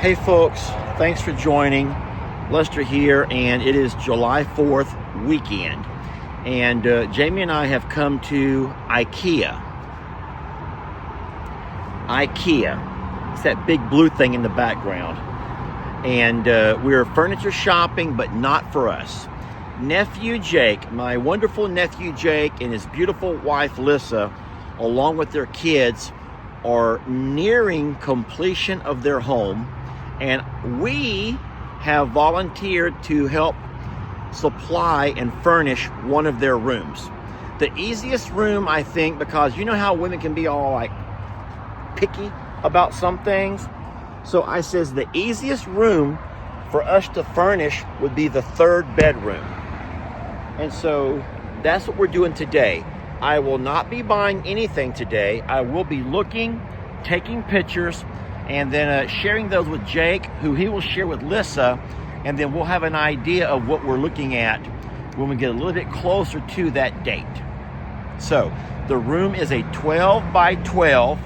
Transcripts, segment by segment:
Hey folks, thanks for joining. Lester here, and it is July 4th weekend. And Jamie and I have come to IKEA. IKEA. It's that big blue thing in the background. And we're furniture shopping, but not for us. Nephew Jake, my wonderful nephew Jake, and his beautiful wife Lissa, along with their kids, are nearing completion of their home. And we have volunteered to help supply and furnish one of their rooms. The easiest room, I think, because you know how women can be all like picky about some things. So I says the easiest room for us to furnish would be the third bedroom. And so that's what we're doing today. I will not be buying anything today. I will be looking, taking pictures, and then sharing those with Jake, who he will share with Lissa, and then we'll have an idea of what we're looking at when we get a little bit closer to that date. So the room is a 12 by 12,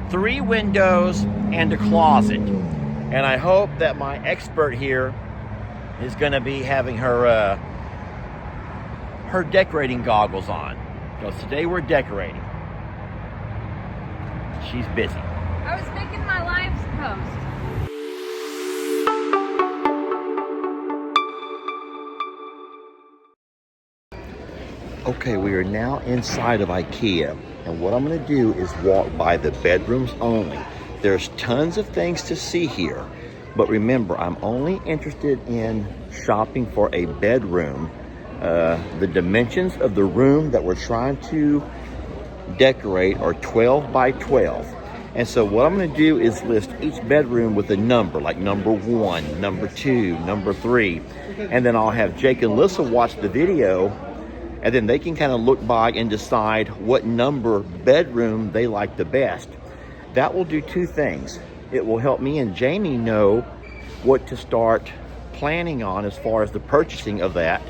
3 windows and a closet. And I hope that my expert here is going to be having her her decorating goggles on, because today we're decorating. She's busy. I was making my live post. Okay, we are now inside of IKEA, and what I'm going to do is walk by the bedrooms only. There's tons of things to see here, but remember, I'm only interested in shopping for a bedroom. The dimensions of the room that we're trying to decorate are 12 by 12. And so what I'm going to do is list each bedroom with a number, like number 1, number 2, number 3. And then I'll have Jake and Lissa watch the video, and then they can kind of look by and decide what number bedroom they like the best. That will do 2 things. It will help me and Jamie know what to start planning on as far as the purchasing of that.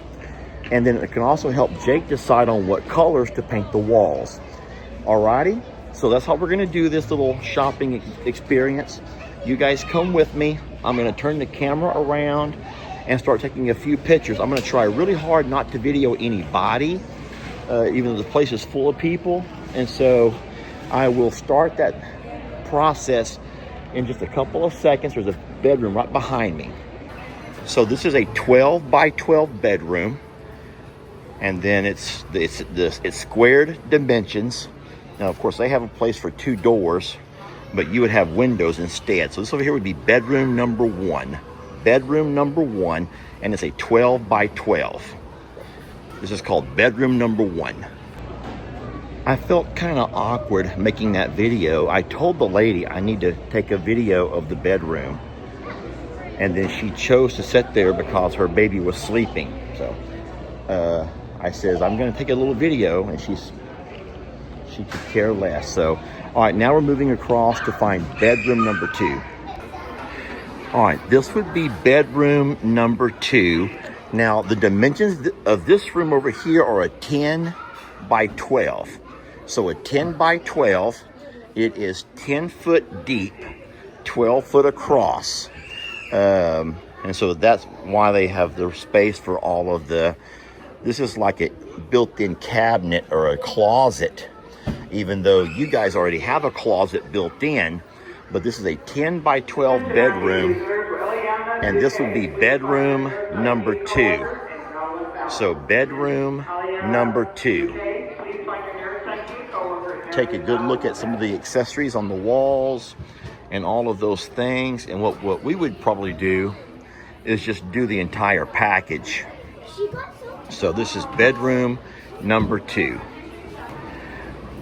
And then it can also help Jake decide on what colors to paint the walls. Alrighty? So that's how we're gonna do this little shopping experience. You guys come with me. I'm gonna turn the camera around and start taking a few pictures. I'm gonna try really hard not to video anybody, even though the place is full of people. And so I will start that process in just a couple of seconds. There's a bedroom right behind me. So this is a 12 by 12 bedroom. And then it's squared dimensions. Now, of course, they have a place for 2 doors, but you would have windows instead. So this over here would be bedroom number 1. Bedroom number 1, and it's a 12 by 12. This is called bedroom number 1. I felt kind of awkward making that video. I told the lady I need to take a video of the bedroom, and then she chose to sit there because her baby was sleeping. So I says, I'm going to take a little video, and she could care less. So, all right, now we're moving across to find bedroom number 2. All right, this would be bedroom number 2. Now, the dimensions of this room over here are a 10 by 12. So a 10 by 12, it is 10 foot deep, 12 foot across. And so that's why they have the space for all of the, this is like a built-in cabinet or a closet, even though you guys already have a closet built in. But this is a 10 by 12 bedroom, and this will be bedroom number 2. So bedroom number 2. Take a good look at some of the accessories on the walls and all of those things. And what we would probably do is just do the entire package. So this is bedroom number 2.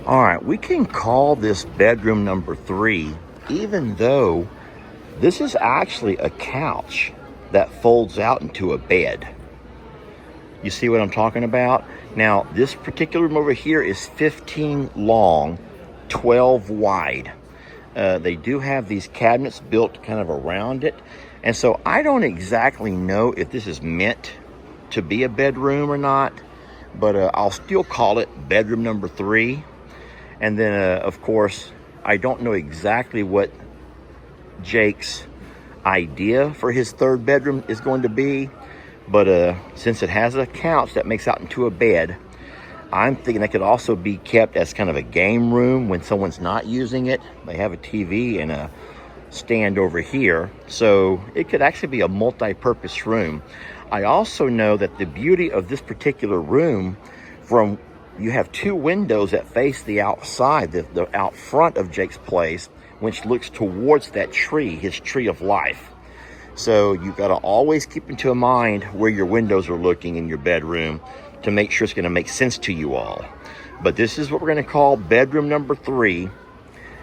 All right, we can call this bedroom number 3, even though this is actually a couch that folds out into a bed. You see what I'm talking about? Now, this particular room over here is 15 long, 12 wide. They do have these cabinets built kind of around it. And so I don't exactly know if this is meant to be a bedroom or not, but I'll still call it bedroom number 3. And then, of course, I don't know exactly what Jake's idea for his third bedroom is going to be. But since it has a couch that makes out into a bed, I'm thinking that could also be kept as kind of a game room when someone's not using it. They have a TV and a stand over here, so it could actually be a multi-purpose room. I also know that the beauty of this particular room, you have two windows that face the outside, the out front of Jake's place, which looks towards that tree, his tree of life. So you've got to always keep into mind where your windows are looking in your bedroom to make sure it's going to make sense to you all. But this is what we're going to call bedroom number 3.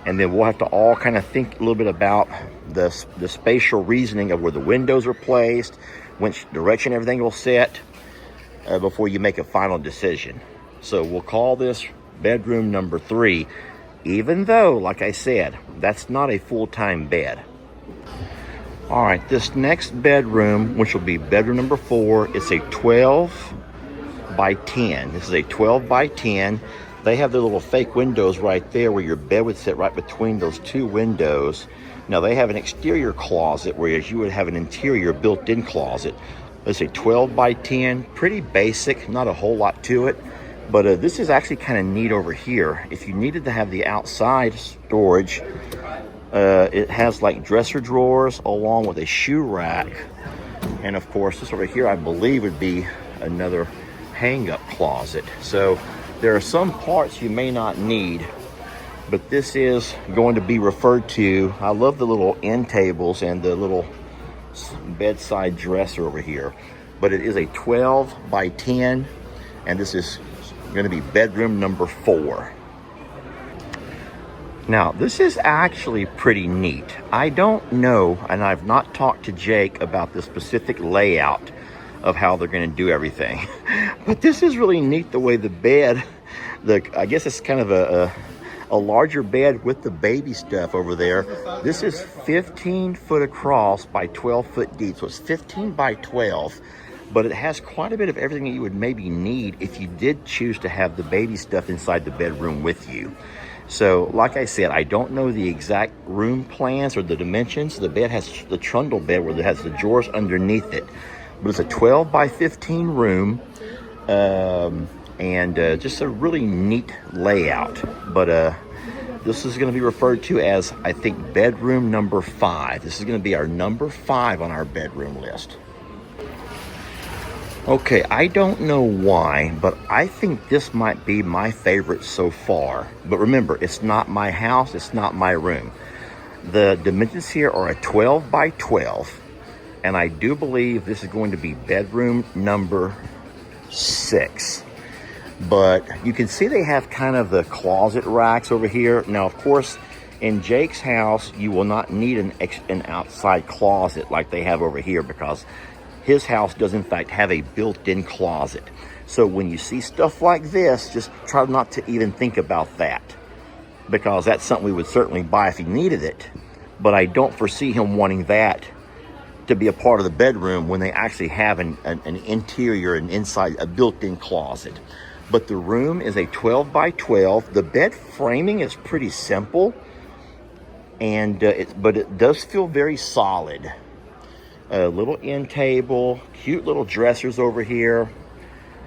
And then we'll have to all kind of think a little bit about the spatial reasoning of where the windows are placed, which direction everything will sit, before you make a final decision. So we'll call this bedroom number 3, even though, like I said, that's not a full-time bed. All right, this next bedroom, which will be bedroom number 4, it's a 12 by 10. This is a 12 by 10. They have their little fake windows right there where your bed would sit right between those two windows. Now they have an exterior closet, whereas you would have an interior built-in closet. It's a 12 by 10, pretty basic, not a whole lot to it. But this is actually kind of neat over here. If you needed to have the outside storage, it has like dresser drawers along with a shoe rack. And of course, this over here, I believe, would be another hang-up closet. So there are some parts you may not need, but this is going to be referred to. I love the little end tables and the little bedside dresser over here, but it is a 12 by 10, and this is going to be bedroom number 4. Now, this is actually pretty neat. I don't know, and I've not talked to Jake about the specific layout of how they're going to do everything. But this is really neat, the way the bed, I guess it's kind of a larger bed with the baby stuff over there. This is 15 foot across by 12 foot deep, so it's 15 by 12. But it has quite a bit of everything that you would maybe need if you did choose to have the baby stuff inside the bedroom with you. So, like I said, I don't know the exact room plans or the dimensions. The bed has the trundle bed where it has the drawers underneath it. But it's a 12 by 15 room, and just a really neat layout. But this is going to be referred to as, I think, bedroom number 5. This is going to be our number 5 on our bedroom list. Okay, I don't know why, but I think this might be my favorite so far. But remember, it's not my house, it's not my room. The dimensions here are a 12 by 12. And I do believe this is going to be bedroom number 6. But you can see they have kind of the closet racks over here. Now, of course, in Jake's house, you will not need an outside closet like they have over here, because his house does in fact have a built-in closet. So when you see stuff like this, just try not to even think about that, because that's something we would certainly buy if he needed it. But I don't foresee him wanting that to be a part of the bedroom when they actually have an interior and inside a built-in closet. But the room is a 12 by 12. The bed framing is pretty simple, and but it does feel very solid. A little end table, cute little dressers over here,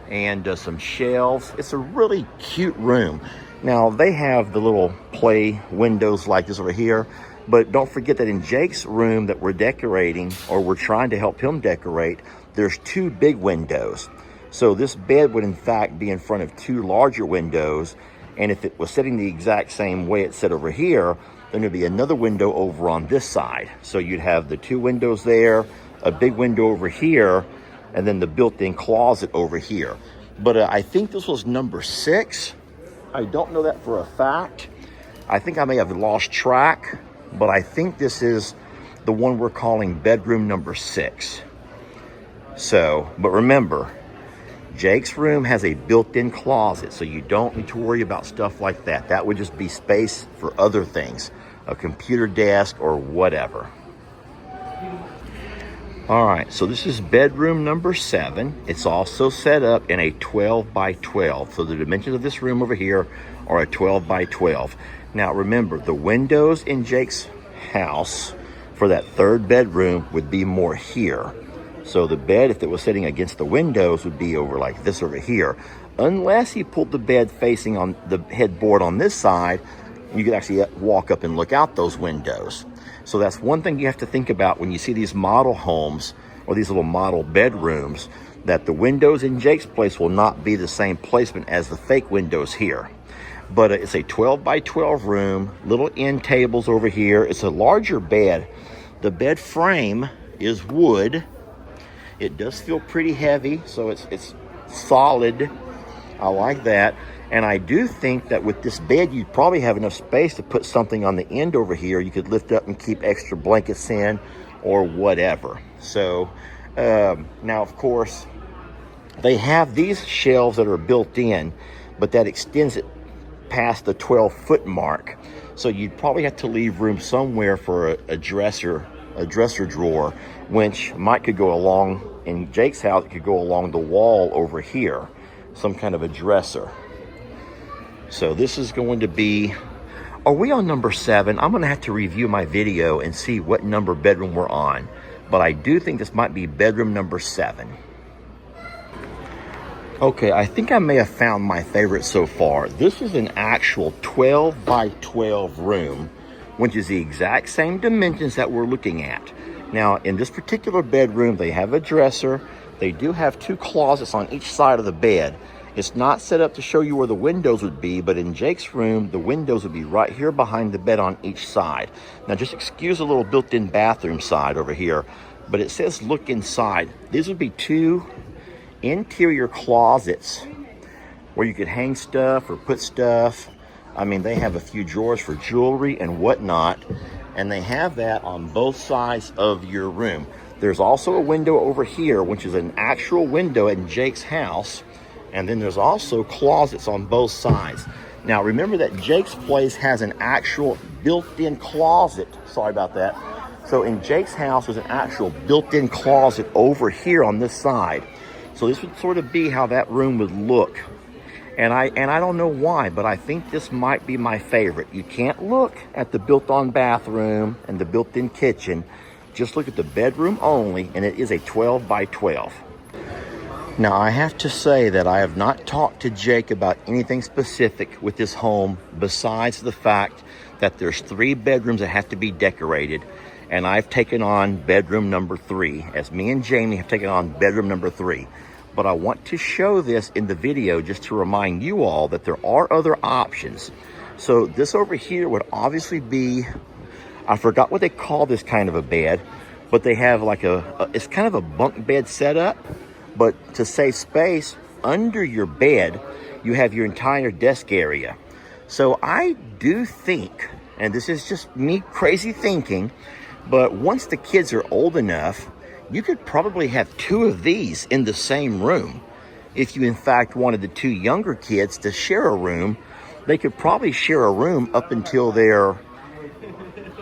and some shelves. It's a really cute room. Now, they have the little play windows like this over here, but don't forget that in Jake's room that we're decorating, or we're trying to help him decorate, there's 2 big windows. So this bed would in fact be in front of 2 larger windows, and if it was sitting the exact same way it's set over here, then there'd be another window over on this side. So you'd have the 2 windows there, a big window over here, and then the built-in closet over here. But I think this was number 6. I don't know that for a fact. I think I may have lost track, but I think this is the one we're calling bedroom number 6. So, but remember, Jake's room has a built-in closet, so you don't need to worry about stuff like that. That would just be space for other things, a computer desk or whatever. All right, so this is bedroom number 7. It's also set up in a 12 by 12. So the dimensions of this room over here are a 12 by 12. Now remember, the windows in Jake's house for that third bedroom would be more here. So the bed, if it was sitting against the windows, would be over like this over here. Unless he pulled the bed facing on the headboard on this side, you could actually walk up and look out those windows. So that's one thing you have to think about when you see these model homes or these little model bedrooms, that the windows in Jake's place will not be the same placement as the fake windows here. But it's a 12 by 12 room, little end tables over here. It's a larger bed. The bed frame is wood. It does feel pretty heavy, so it's solid. I like that. And I do think that with this bed, you'd probably have enough space to put something on the end over here. You could lift up and keep extra blankets in or whatever. So now, of course, they have these shelves that are built in, but that extends it past the 12-foot mark. So you'd probably have to leave room somewhere for a dresser drawer, which could go along, in Jake's house, it could go along the wall over here, some kind of a dresser. So this is going to be, are we on number 7? I'm going to have to review my video and see what number bedroom we're on. But I do think this might be bedroom number 7. Okay, I think I may have found my favorite so far. This is an actual 12 by 12 room, which is the exact same dimensions that we're looking at. Now, in this particular bedroom, they have a dresser. They do have 2 closets on each side of the bed. It's not set up to show you where the windows would be, but in Jake's room, the windows would be right here behind the bed on each side. Now, just excuse a little built-in bathroom side over here, but it says look inside. These would be 2 interior closets where you could hang stuff or put stuff. I mean, they have a few drawers for jewelry and whatnot, and they have that on both sides of your room. There's also a window over here, which is an actual window in Jake's house. And then there's also closets on both sides. Now, remember that Jake's place has an actual built-in closet. Sorry about that. So in Jake's house, there's an actual built-in closet over here on this side. So this would sort of be how that room would look. And I don't know why, but I think this might be my favorite. You can't look at the built-on bathroom and the built-in kitchen. Just look at the bedroom only, and it is a 12 by 12. Now, I have to say that I have not talked to Jake about anything specific with this home besides the fact that there's 3 bedrooms that have to be decorated, and I've taken on bedroom number 3, as me and Jamie have taken on bedroom number 3. But I want to show this in the video just to remind you all that there are other options. So this over here would obviously be, I forgot what they call this kind of a bed, but they have like it's kind of a bunk bed setup. But to save space, under your bed, you have your entire desk area. So I do think, and this is just me crazy thinking, but once the kids are old enough, you could probably have 2 of these in the same room. If you in fact wanted the 2 younger kids to share a room, they could probably share a room up until they're,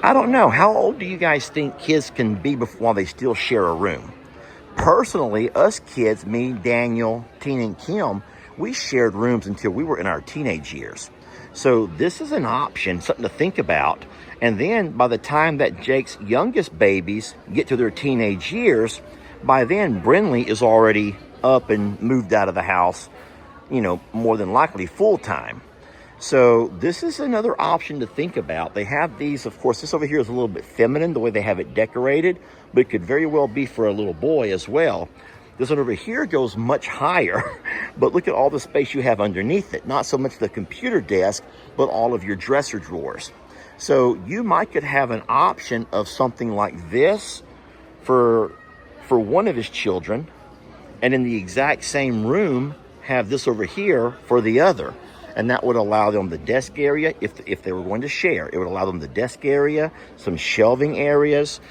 I don't know, how old do you guys think kids can be while they still share a room? Personally, us kids, me, Daniel, Tina, and Kim, we shared rooms until we were in our teenage years. So this is an option, something to think about. And then by the time that Jake's youngest babies get to their teenage years, by then Brinley is already up and moved out of the house, more than likely full time. So this is another option to think about. They have these, of course, this over here is a little bit feminine, the way they have it decorated, but it could very well be for a little boy as well. This one over here goes much higher, but look at all the space you have underneath it. Not so much the computer desk, but all of your dresser drawers. So you could have an option of something like this for one of his children, and in the exact same room, have this over here for the other. And that would allow them the desk area, if they were going to share. It would allow them the desk area, some shelving areas,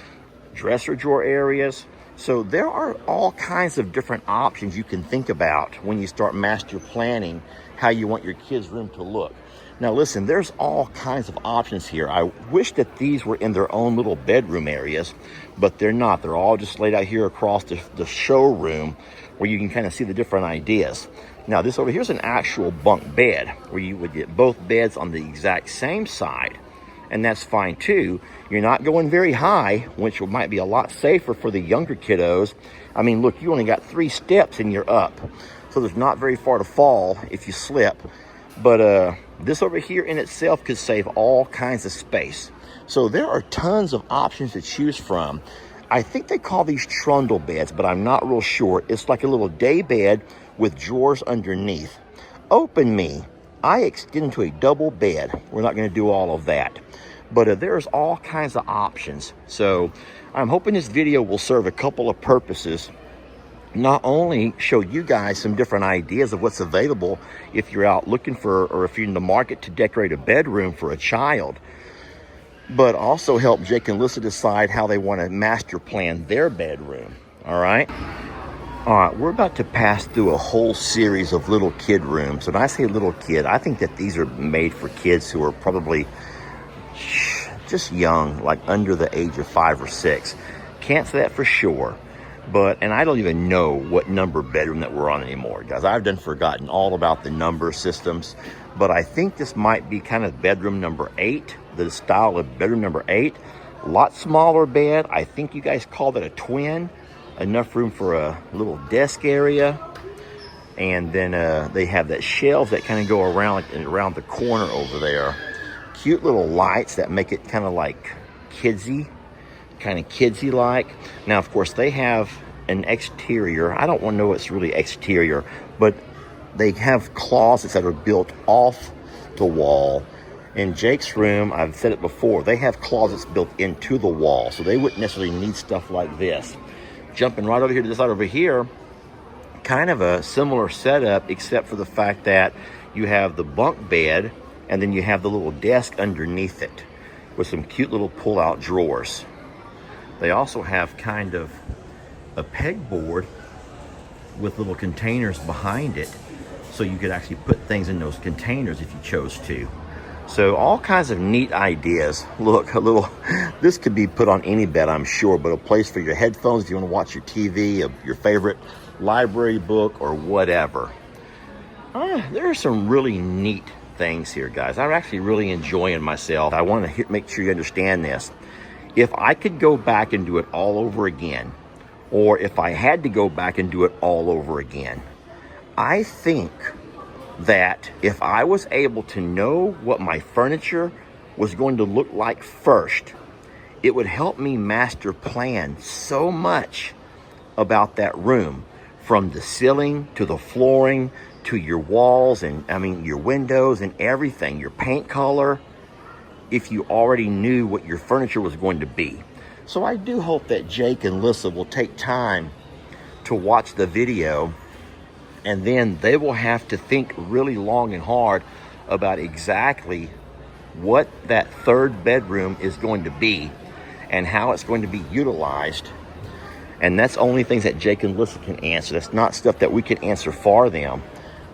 dresser drawer areas. So there are all kinds of different options you can think about when you start master planning how you want your kids' room to look. Now listen, there's all kinds of options here. I wish that these were in their own little bedroom areas, but they're not. They're all just laid out here across the showroom where you can kind of see the different ideas. Now this over here is an actual bunk bed where you would get both beds on the exact same side. and that's fine too. You're not going very high, which might be a lot safer for the younger kiddos. I mean, look, you only got 3 steps and you're up. So there's not very far to fall if you slip. But this over here in itself could save all kinds of space. So there are tons of options to choose from. I think they call these trundle beds, but I'm not real sure. It's like a little day bed with drawers underneath. Open me. I extend into a double bed. We're not going to do all of that. But there's all kinds of options. So I'm hoping this video will serve a couple of purposes. Not only show you guys some different ideas of what's available if you're out looking for, or if you're in the market to decorate a bedroom for a child, but also help Jake and Lissa decide how they want to master plan their bedroom. All right, we're about to pass through a whole series of little kid rooms. When I say little kid, I think that these are made for kids who are probably just young, like under the age of 5 or 6. Can't say that for sure. And I don't even know what number bedroom that we're on anymore, guys. I've done forgotten all about the number systems, but I think this might be kind of bedroom number 8, the style of bedroom number 8. A lot smaller bed. I think you guys call that a twin. Enough room for a little desk area. And then they have that shelves that kind of go around the corner over there. Cute little lights that make it kind of like kidsy. Kind of kidsy like. Now, of course, they have an exterior. I don't want to know what's really exterior, but they have closets that are built off the wall. In Jake's room, I've said it before, they have closets built into the wall, so they wouldn't necessarily need stuff like this. Jumping right over here to this side over here, kind of a similar setup, except for the fact that you have the bunk bed, and then you have the little desk underneath it with some cute little pull-out drawers. They also have kind of a pegboard with little containers behind it, so you could actually put things in those containers if you chose to. So all kinds of neat ideas. Look, this could be put on any bed, I'm sure, but a place for your headphones if you want to watch your TV, your favorite library book, or whatever. There are some really neat things here, guys. I'm actually really enjoying myself. I want to make sure you understand this. If I could go back and do it all over again, or if I had to go back and do it all over again, I think that if I was able to know what my furniture was going to look like first, it would help me master plan so much about that room, from the ceiling to the flooring to your walls and your windows and everything, your paint color, if you already knew what your furniture was going to be. So I do hope that Jake and Lissa will take time to watch the video, and then they will have to think really long and hard about exactly what that third bedroom is going to be and how it's going to be utilized. And that's only things that Jake and Lissa can answer. That's not stuff that we can answer for them.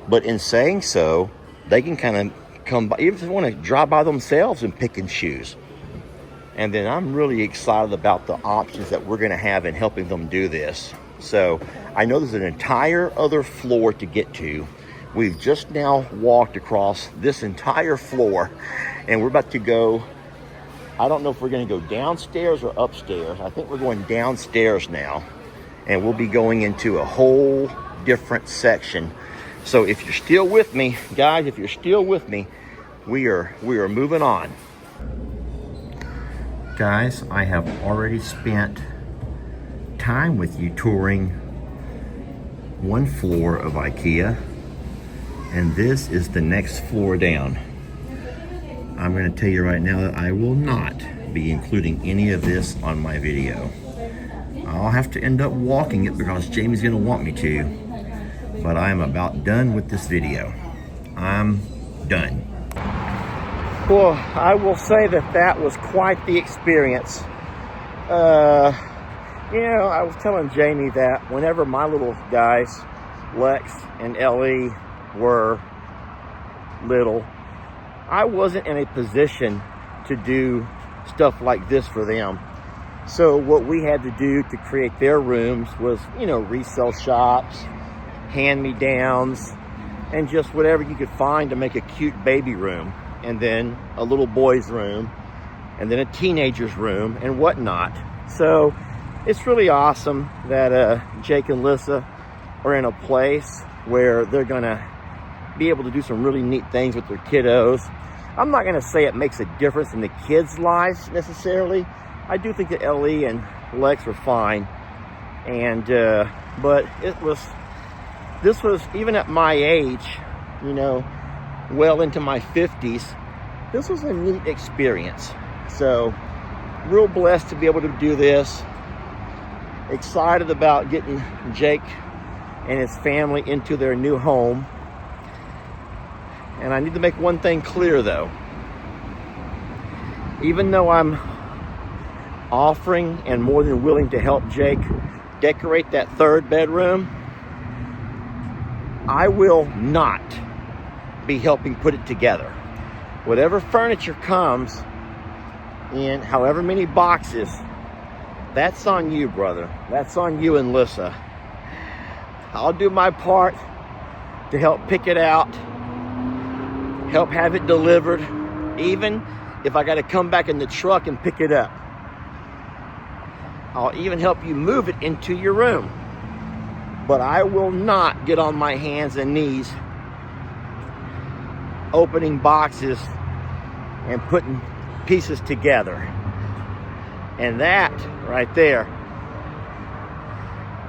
But in saying so, they can kind of come by, even if they want to drive by themselves and pick and choose. And then I'm really excited about the options that we're going to have in helping them do this. So I know there's an entire other floor to get to. We've just now walked across this entire floor, and we're about to go, I don't know if we're going to go downstairs or upstairs. I think we're going downstairs now, and we'll be going into a whole different section. So if you're still with me, guys, if you're still with me, we are moving on. Guys, I have already spent time with you touring one floor of IKEA, and this is the next floor down. I'm going to tell you right now that I will not be including any of this on my video. I'll have to end up walking it because Jamie's going to want me to, but I'm about done with this video. I'm done. Well, I will say that that was quite the experience. I was telling Jamie that whenever my little guys, Lex and Ellie, were little, I wasn't in a position to do stuff like this for them. So what we had to do to create their rooms was, resale shops, hand-me-downs, and just whatever you could find to make a cute baby room. And then a little boy's room, and then a teenager's room and whatnot. So it's really awesome that Jake and Lissa are in a place where they're gonna be able to do some really neat things with their kiddos. I'm not gonna say it makes a difference in the kids' lives necessarily. I do think that Ellie and Lex were fine, and but this was even at my age, you know, well into my 50s. This was a neat experience. So real blessed to be able to do this. Excited about getting Jake and his family into their new home. And I need to make one thing clear though. Even though I'm offering and more than willing to help Jake decorate that third bedroom, I will not be helping put it together. Whatever furniture comes in however many boxes, that's on you, brother. That's on you and Lissa. I'll do my part to help pick it out, help have it delivered, even if I got to come back in the truck and pick it up. I'll even help you move it into your room. But I will not get on my hands and knees opening boxes and putting pieces together. And that right there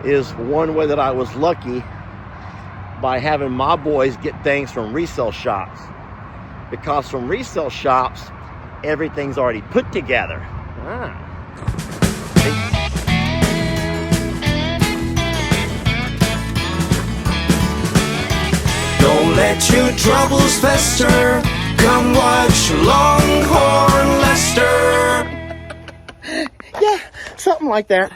is one way that I was lucky by having my boys get things from resale shops. Because from resale shops, everything's already put together. Don't let your troubles fester. Come watch Longhorn Lester. Yeah, something like that.